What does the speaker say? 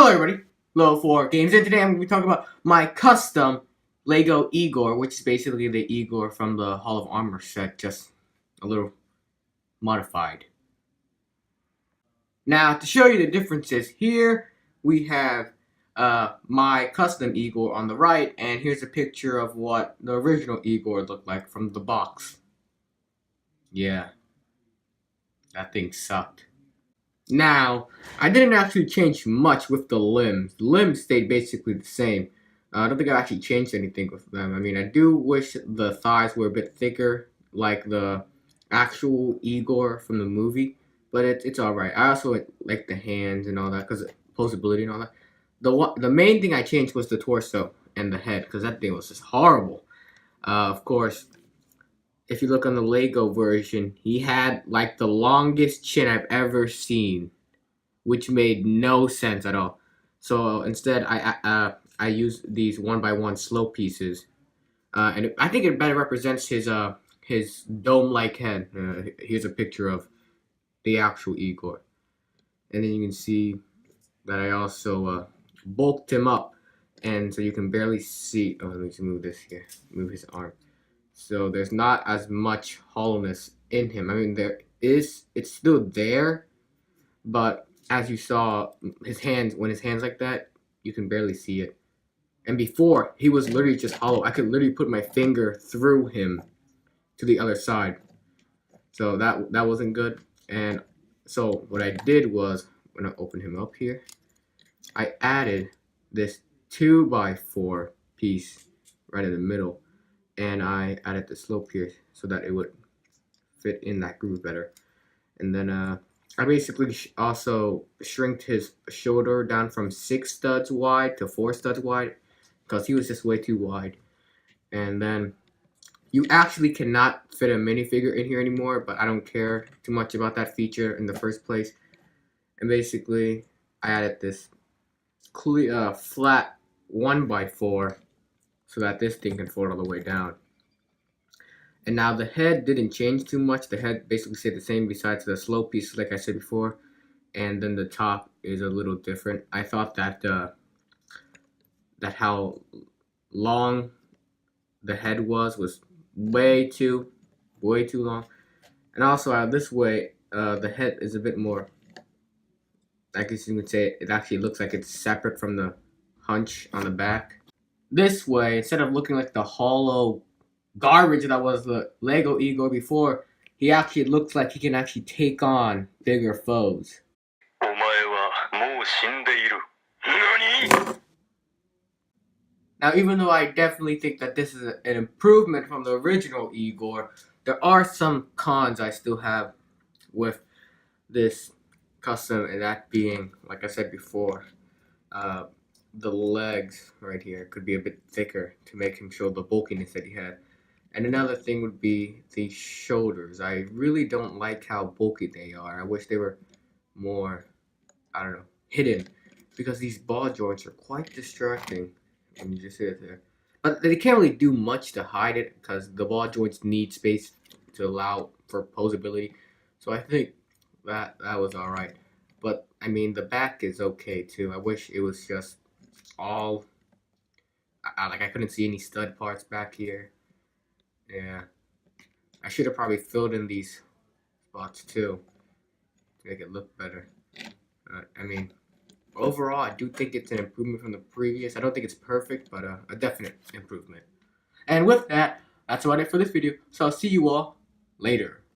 Hello everybody, Low 4 Games, and today I'm going to be talking about my custom Lego Igor, which is basically the Igor from the Hall of Armor set, just a little modified. Now, to show you the differences, here we have my custom Igor on the right, and here's a picture of what the original Igor looked like from the box. Yeah, that thing sucked. Now, I didn't actually change much with the limbs. The limbs stayed basically the same. I don't think I actually changed anything with them. I mean, I do wish the thighs were a bit thicker, like the actual Igor from the movie, but it's alright. I also like the hands and all that, because posability and all that. The main thing I changed was the torso and the head, because that thing was just horrible. Of course, if you look on the Lego version, he had like the longest chin I've ever seen, which made no sense at all. So instead, I use these 1x1 slow pieces, and I think it better represents his dome-like head. Here's a picture of the actual Igor, and then you can see that I also bulked him up, and so you can barely see. Oh, let me just move this here. Move his arm. So there's not as much hollowness in him. I mean, it's still there, but as you saw, his hands, when his hands like that, you can barely see it. And before, he was literally just hollow. I could literally put my finger through him to the other side. So that wasn't good. And so what I did was, when I opened him up here, I added this 2x4 piece right in the middle. And I added the slope here so that it would fit in that groove better. And then I basically also shrinked his shoulder down from 6 studs wide to 4 studs wide, because he was just way too wide. And then you actually cannot fit a minifigure in here anymore, but I don't care too much about that feature in the first place. And basically, I added this flat 1x4 so that this thing can fold all the way down. And now the head didn't change too much. The head basically stayed the same besides the slow pieces, like I said before. And then the top is a little different. I thought that that how long the head was way too long. And also this way, the head is a bit more, I guess you would say, it actually looks like it's separate from the hunch on the back. This way, instead of looking like the hollow garbage that was the Lego Igor before, he actually looks like he can actually take on bigger foes. Now, even though I definitely think that this is an improvement from the original Igor, there are some cons I still have with this custom, and that being, like I said before, the legs right here could be a bit thicker to make him show the bulkiness that he had. And another thing would be the shoulders. I really don't like how bulky they are. I wish they were more, I don't know, hidden, because these ball joints are quite distracting when you just see it there. But they can't really do much to hide it, because the ball joints need space to allow for posability. So I think that was alright. But I mean, the back is okay too. I wish it was just all, like I couldn't see any stud parts back here. Yeah, I should have probably filled in these spots too to make it look better. I mean, overall, I do think it's an improvement from the previous. I don't think it's perfect, but a definite improvement. And with that, that's about it for this video. So I'll see you all later.